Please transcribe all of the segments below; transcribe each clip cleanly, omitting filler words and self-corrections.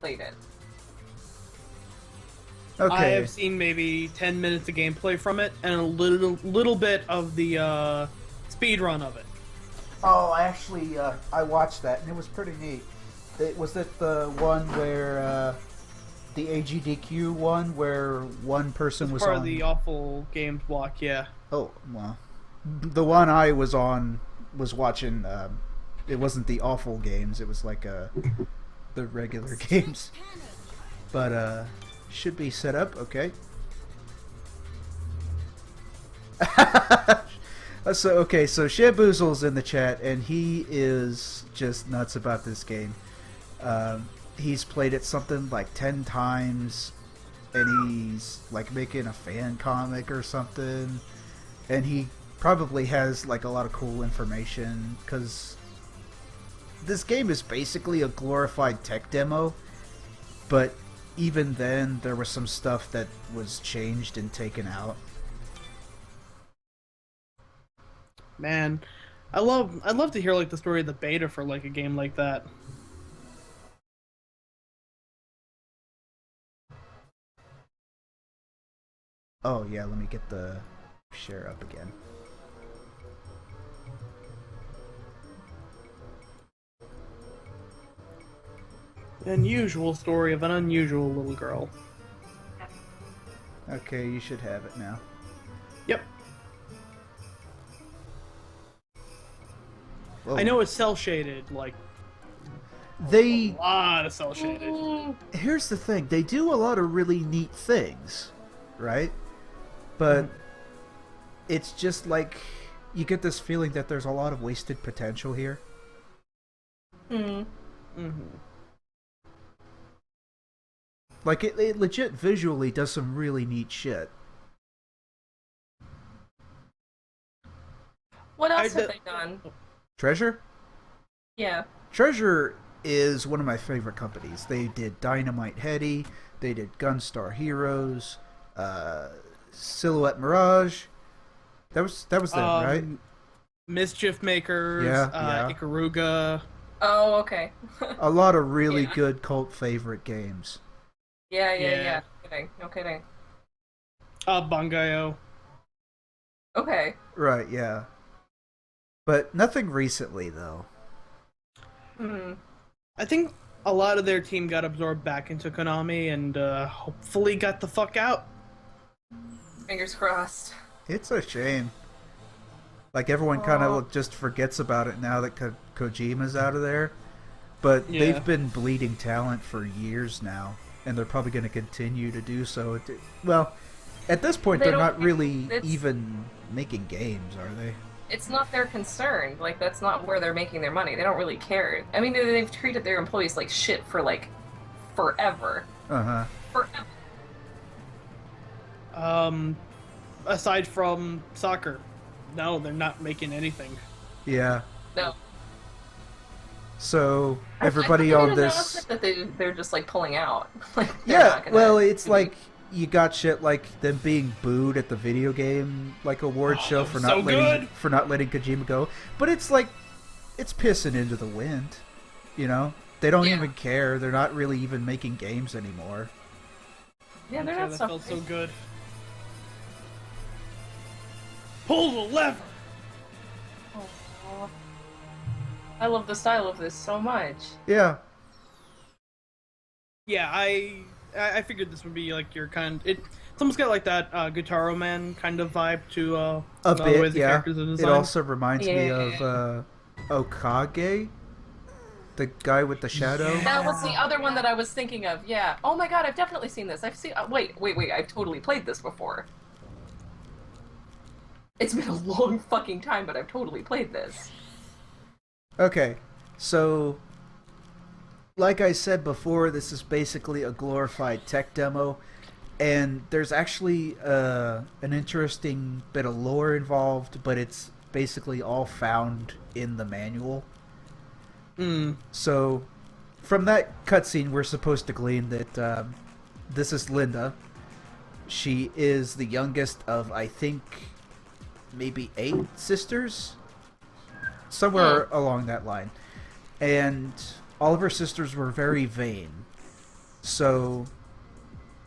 played it. Okay. I have seen maybe 10 minutes of gameplay from it, and a little bit of the speed run of it. Oh, I watched that, and it was pretty neat. Was it the one where, the AGDQ one, where one person was Part on... of the awful games block, yeah. Oh, well. The one I was on was watching, it wasn't the awful games, it was like, the regular games. But, should be set up, okay. So Shamboozle's in the chat, and he is just nuts about this game. He's played it something like 10 times, and he's like making a fan comic or something, and he probably has like a lot of cool information, because this game is basically a glorified tech demo, but even then there was some stuff that was changed and taken out. Man, I'd love to hear like the story of the beta for like a game like that. Oh yeah, let me get the share up again. The unusual story of an unusual little girl. Okay, you should have it now. Yep. Whoa. I know it's cell shaded, like They... a lot of cell shaded. Here's the thing, they do a lot of really neat things, right? But it's just like, you get this feeling that there's a lot of wasted potential here. Like, it legit visually does some really neat shit. What else have they done? Treasure? Yeah. Treasure is one of my favorite companies. They did Dynamite Heady, they did Gunstar Heroes, Silhouette Mirage. That was them, right? Mischief Makers, Yeah. Ikaruga. Oh, okay. A lot of really Yeah. good cult favorite games. Yeah. No kidding. Bangayo. Okay. Right, yeah. But nothing recently, though. I think a lot of their team got absorbed back into Konami and hopefully got the fuck out. Fingers crossed. It's a shame. Like, everyone kind of just forgets about it now that Kojima's out of there. But Yeah. they've been bleeding talent for years now, and they're probably going to continue to do so. Well, at this point, They they're don't- not really it's- even making games, are they? It's not their concern. Like, that's not where they're making their money. They don't really care. I mean, they've treated their employees like shit for, like, forever. Uh-huh. Forever. Aside from soccer, no, they're not making anything. Yeah. No. So, I everybody thought on they this... announced that they're just, like, pulling out. Like, they're Yeah, not gonna well, it's do- like you got shit like them being booed at the video game like award show for so good. not letting Kojima go. But it's like it's pissing into the wind, you know? They don't Yeah. even care. They're not really even making games anymore. Yeah, they're Yeah, not that so... felt so good. Pull the lever. Aw. I love the style of this so much. Yeah. Yeah, I figured this would be like your kind. It's almost got like that Guitar Man kind of vibe to A the way bit, the yeah. characters are It designed. also reminds me Yeah. of Okage, the guy with the shadow. That was the other one that I was thinking of, yeah. Oh my god, I've definitely seen this. I've seen... wait, I've totally played this before. It's been a long fucking time, but I've totally played this. Okay, so like I said before, this is basically a glorified tech demo, and there's actually an interesting bit of lore involved, but it's basically all found in the manual. So, from that cutscene, we're supposed to glean that this is Linda. She is the youngest of, I think, maybe 8 sisters? Somewhere along that line. And all of her sisters were very vain. So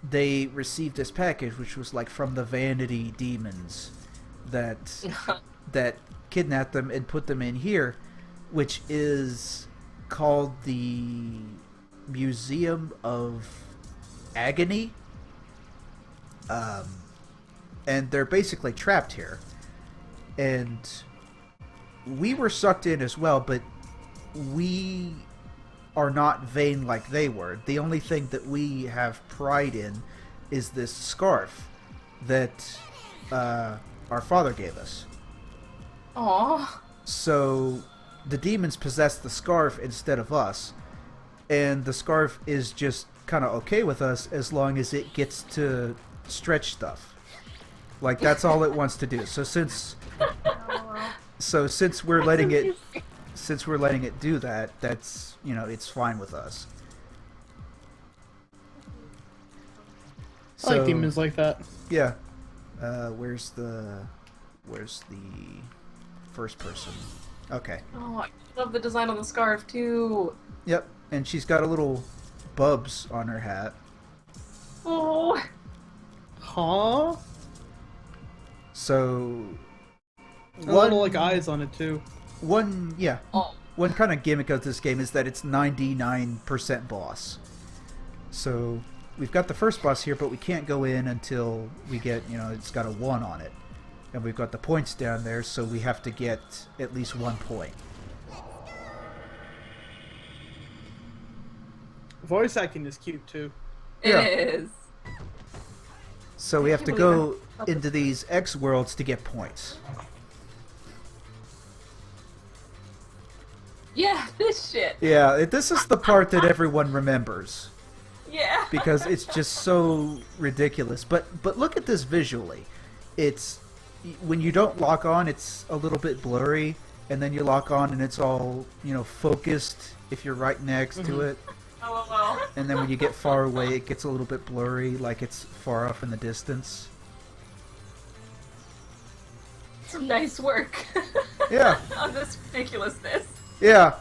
they received this package, which was like from the Vanity Demons that kidnapped them and put them in here, which is called the Museum of Agony. And they're basically trapped here. And we were sucked in as well, but we are not vain like they were. The only thing that we have pride in is this scarf that our father gave us. Aww. So the demons possess the scarf instead of us, and the scarf is just kind of okay with us as long as it gets to stretch stuff. Like, that's all it wants to do. So since we're letting it do that, that's, you know, it's fine with us. I like demons like that. Yeah. Where's the first person? Okay. Oh, I love the design on the scarf too. Yep. And she's got a little bubs on her hat. Oh. Huh? So A little like eyes on it too. One Oh. One kind of gimmick of this game is that it's 99% boss. So we've got the first boss here, but we can't go in until we get, you know, it's got a 1 on it. And we've got the points down there, so we have to get at least 1 point. Voice acting is cute too. It is. So we have to go into these X worlds to get points. Yeah, this shit. Yeah, this is the part that everyone remembers. Yeah. Because it's just so ridiculous. But look at this visually. It's when you don't lock on, it's a little bit blurry, and then you lock on and it's all, you know, focused if you're right next to it. LOL. And then when you get far away, it gets a little bit blurry, like it's far off in the distance. Some nice work. Yeah. On this ridiculousness. Yeah.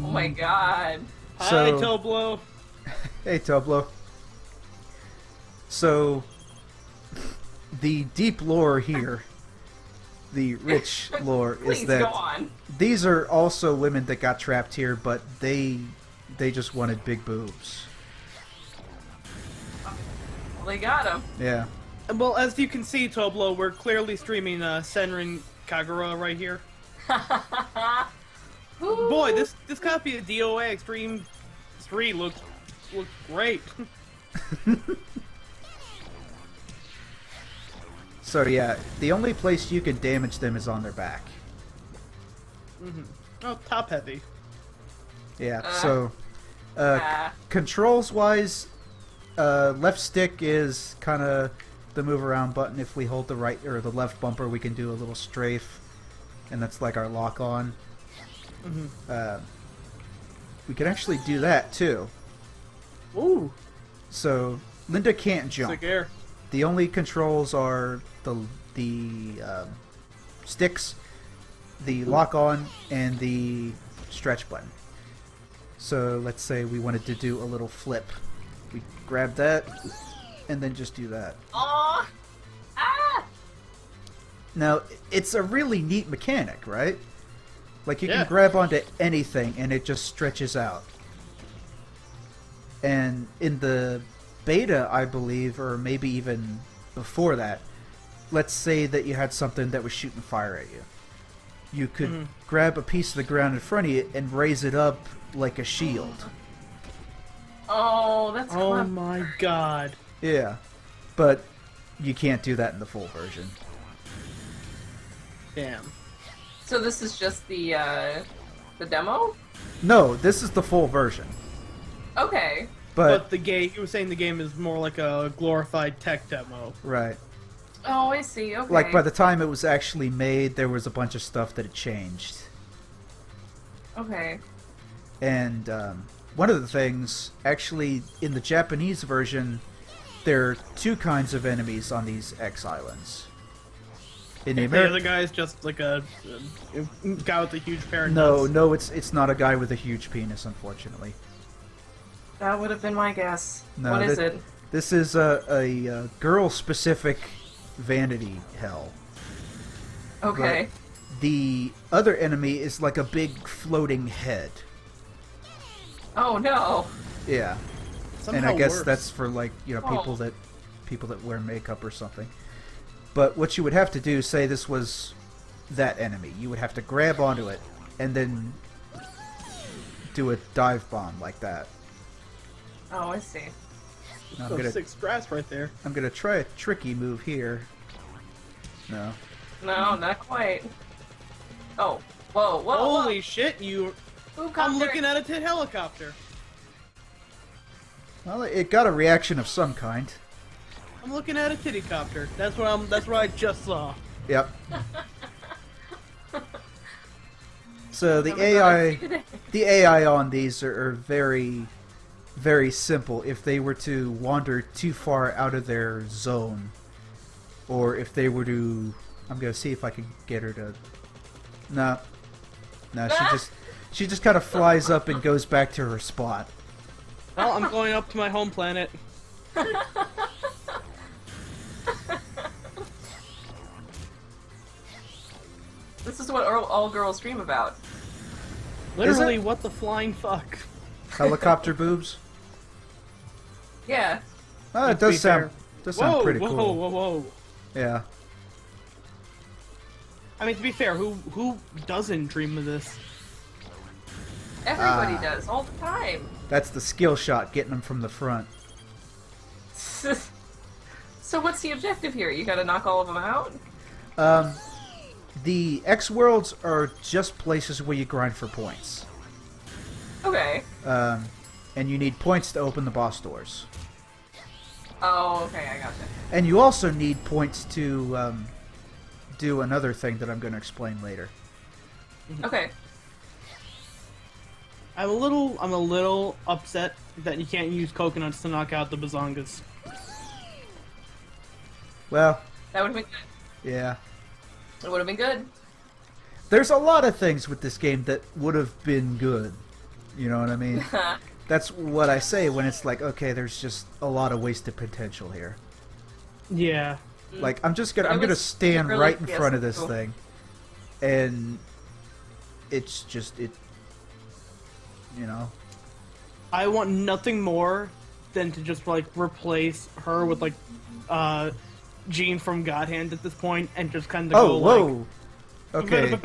Oh my god. Hi, So- Toblo. Hey, Toblo. So, the deep lore here, the rich lore, Please is go that on. these are also women that got trapped here, but they just wanted big boobs. Well, they got him. Yeah. Well, as you can see, Toblo, we're clearly streaming Senran Kagura right here. Boy, this copy of DOA Extreme 3 looks great. So yeah, the only place you can damage them is on their back. Oh, top heavy. Yeah. So, Ah. controls wise, left stick is kind of the move around button. If we hold the right or the left bumper, we can do a little strafe, and that's like our lock on. We can actually do that too. Ooh, So Linda can't jump. sick air. The only controls are the sticks, the lock on, and the stretch button. So let's say we wanted to do a little flip. We grab that, and then just do that. Aw. Ah. Now, it's a really neat mechanic, right? Like, you Yeah. can grab onto anything, and it just stretches out. And in the beta, I believe, or maybe even before that, let's say that you had something that was shooting fire at you. You could grab a piece of the ground in front of you and raise it up like a shield. Oh, that's Oh clever. my god. Yeah. But you can't do that in the full version. Damn. So this is just the demo? No, this is the full version. Okay. But the game, you were saying the game is more like a glorified tech demo. Right. Oh, I see. Okay. Like, by the time it was actually made, there was a bunch of stuff that had changed. Okay. And one of the things, actually, in the Japanese version, there are 2 kinds of enemies on these X Islands. In the The other American, guy is just like a guy with a huge pair of no, nuts. no, it's not a guy with a huge penis, unfortunately. That would have been my guess. No, What is it? This is a girl-specific vanity hell. Okay. The other enemy is like a big floating head. Oh no. Yeah, Somehow and I guess worse. that's for like Oh. people that wear makeup or something. But what you would have to do, say this was that enemy, you would have to grab onto it and then do a dive bomb like that. Oh, I see. Now So 6 grass right there. I'm gonna try a tricky move here. No. No, not quite. Oh, whoa, whoa, Holy shit! whoa. I'm looking at a tit helicopter. Well, it got a reaction of some kind. I'm looking at a titty copter. That's what I just saw. Yep. So the Oh my God, AI, the AI on these are very, very simple. If they were to wander too far out of their zone, or if they were to, I'm gonna see if I can get her to. No, no, she just kind of flies up and goes back to her spot. Well, I'm going up to my home planet. This is what all girls dream about. Literally, what the flying fuck? Helicopter boobs. Yeah. Oh, it To be does sound fair. sound Whoa, pretty whoa, cool. whoa, whoa! Yeah. I mean, to be fair, who doesn't dream of this? Everybody Ah. does, all the time. That's the skill shot, getting them from the front. So what's the objective here? You gotta knock all of them out? The X worlds are just places where you grind for points. Okay. And you need points to open the boss doors. Oh, okay, I gotcha. And you also need points to do another thing that I'm going to explain later. Okay. I'm a little upset that you can't use coconuts to knock out the bazongas. Well, That would've been good. yeah. It would've been good. There's a lot of things with this game that would have been good. You know what I mean? That's what I say when it's like, okay, there's just a lot of wasted potential here. Yeah. Like, I'm It gonna was stand really right in front of this fiasco. thing, and it's just you know. I want nothing more than to just like replace her with like Jean from God Hand at this point and just kind of Oh, go whoa. like Okay,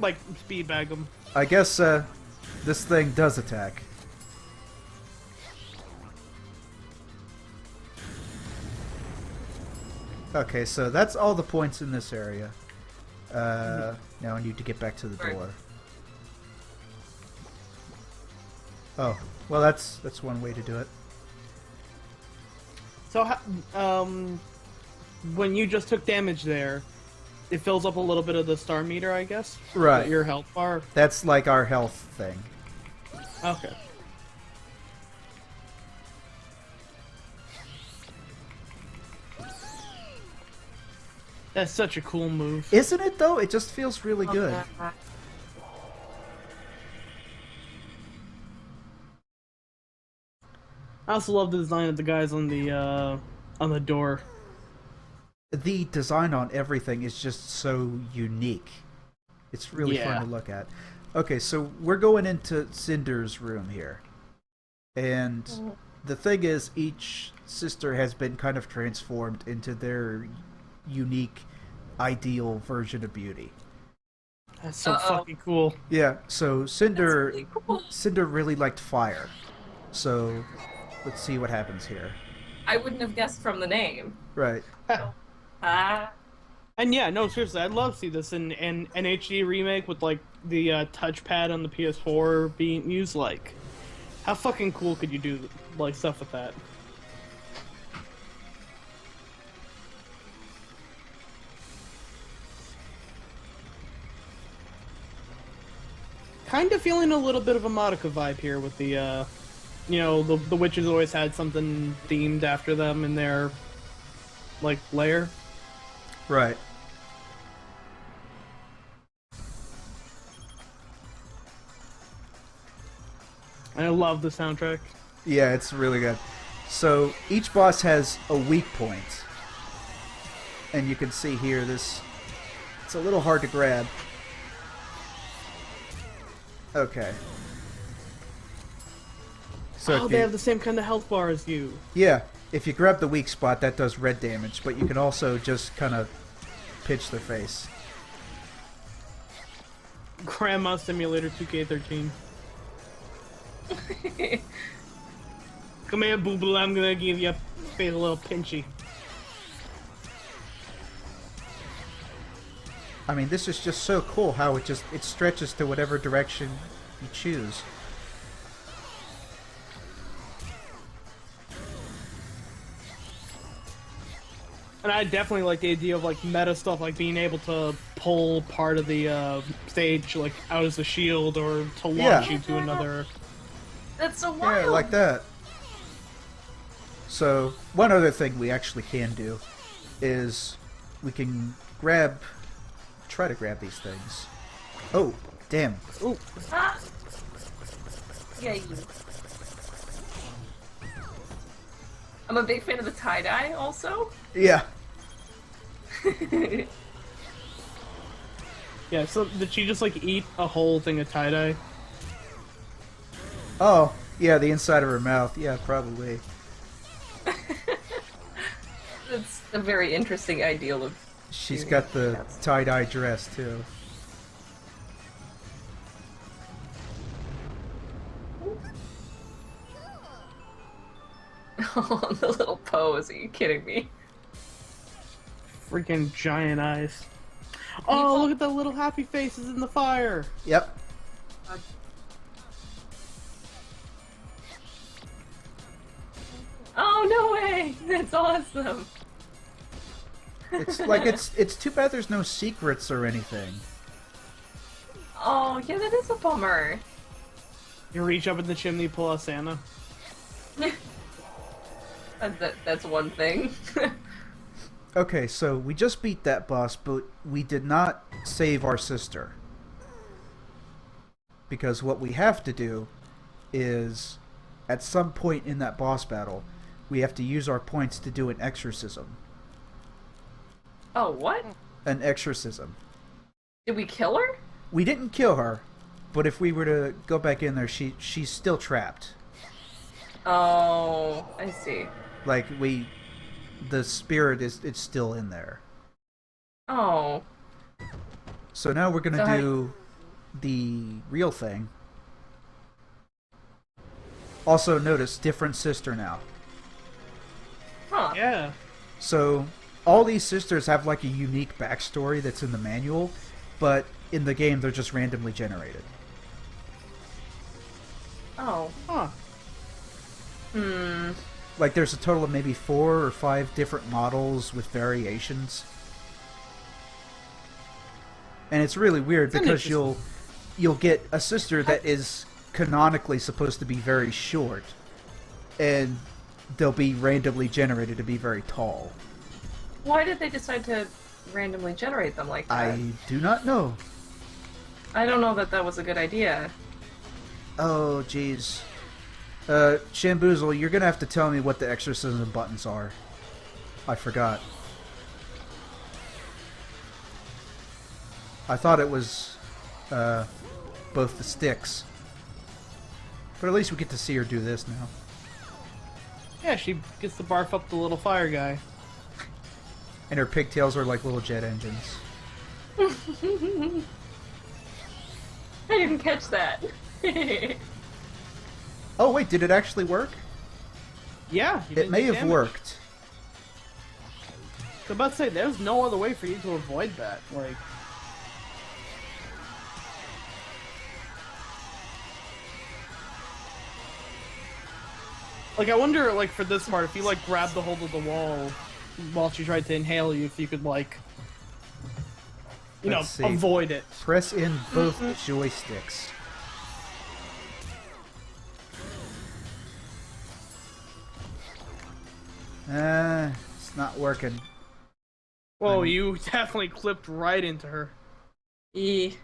like speed bag them. I guess this thing does attack. Okay, so that's all the points in this area. Now I need to get back to the Right. door. Oh, well, that's one way to do it. So when you just took damage there, it fills up a little bit of the star meter, I guess. Right. Your health bar. That's like our health thing. Okay. That's such a cool move. Isn't it, though? It just feels really good. I also love the design of the guys on the door. The design on everything is just so unique. It's really Yeah. fun to look at. Okay, so we're going into Cinder's room here. And the thing is, each sister has been kind of transformed into their unique, ideal version of beauty. That's so Uh-oh. fucking cool. Yeah, so Cinder, That's really cool. Cinder really liked fire. So let's see what happens here. I wouldn't have guessed from the name. Right. Ah. And yeah, no, seriously, I'd love to see this in an HD remake with like the touchpad on the PS4 being used. Like, how fucking cool could you do like stuff with that? Kind of feeling a little bit of a Madoka vibe here with the, you know, the witches always had something themed after them in their like lair. Right. I love the soundtrack. Yeah, it's really good. So each boss has a weak point, and you can see here this. It's a little hard to grab. Okay. So Oh, they have the same kind of health bar as you. yeah, if you grab the weak spot, that does red damage, but you can also just kind of pitch their face. Grandma Simulator 2K13. Come here, boo boo. I'm gonna give your face a little pinchy. I mean, this is just so cool how it stretches to whatever direction you choose. And I definitely like the idea of like meta stuff, like being able to pull part of the stage like out as a shield, or to launch you to another. That's so wild. Yeah, like that. So, one other thing we actually can do is we can try to grab these things. Oh, damn. Ooh. Ah! Yeah, you. I'm a big fan of the tie-dye, also. Yeah. Yeah, so did she just like eat a whole thing of tie-dye? Oh, yeah, the inside of her mouth. Yeah, probably. That's a very interesting ideal of... She's got the tie-dye dress, too. Oh, the little pose. Are you kidding me? Freaking giant eyes. Oh, look at the little happy faces in the fire! Yep. Oh, no way! That's awesome! It's like it's too bad there's no secrets or anything. Oh, yeah, that is a bummer. You reach up in the chimney, pull out Santa. That's one thing. Okay, so we just beat that boss, but we did not save our sister. Because what we have to do is, at some point in that boss battle, we have to use our points to do an exorcism. Oh, what? An exorcism. Did we kill her? We didn't kill her, but if we were to go back in there, she's still trapped. Oh, I see. Like, the spirit it's still in there. Oh. So now we're gonna So do the real thing. Also notice, different sister now. Huh. Yeah. So all these sisters have like a unique backstory that's in the manual, but in the game they're just randomly generated. Oh. Huh. Hmm. Like there's a total of maybe 4 or 5 different models with variations. And it's really weird because you'll get a sister that is canonically supposed to be very short, and they'll be randomly generated to be very tall. Why did they decide to randomly generate them like that? I do not know. I don't know that was a good idea. Oh, jeez. Shamboozle, you're gonna have to tell me what the exorcism buttons are. I forgot. I thought it was, both the sticks. But at least we get to see her do this now. Yeah, she gets to barf up the little fire guy. And her pigtails are like little jet engines. I didn't catch that. Oh wait, did it actually work? Yeah, you It didn't may take have damage. worked. I was about to say, there's no other way for you to avoid that. Like, I wonder, like, for this part, if you, like, grabbed the hold of the wall while she tried to inhale you, if you could, like, you Let's see. know, avoid it. Press in both joysticks. It's not working. Whoa, you definitely clipped right into her. E.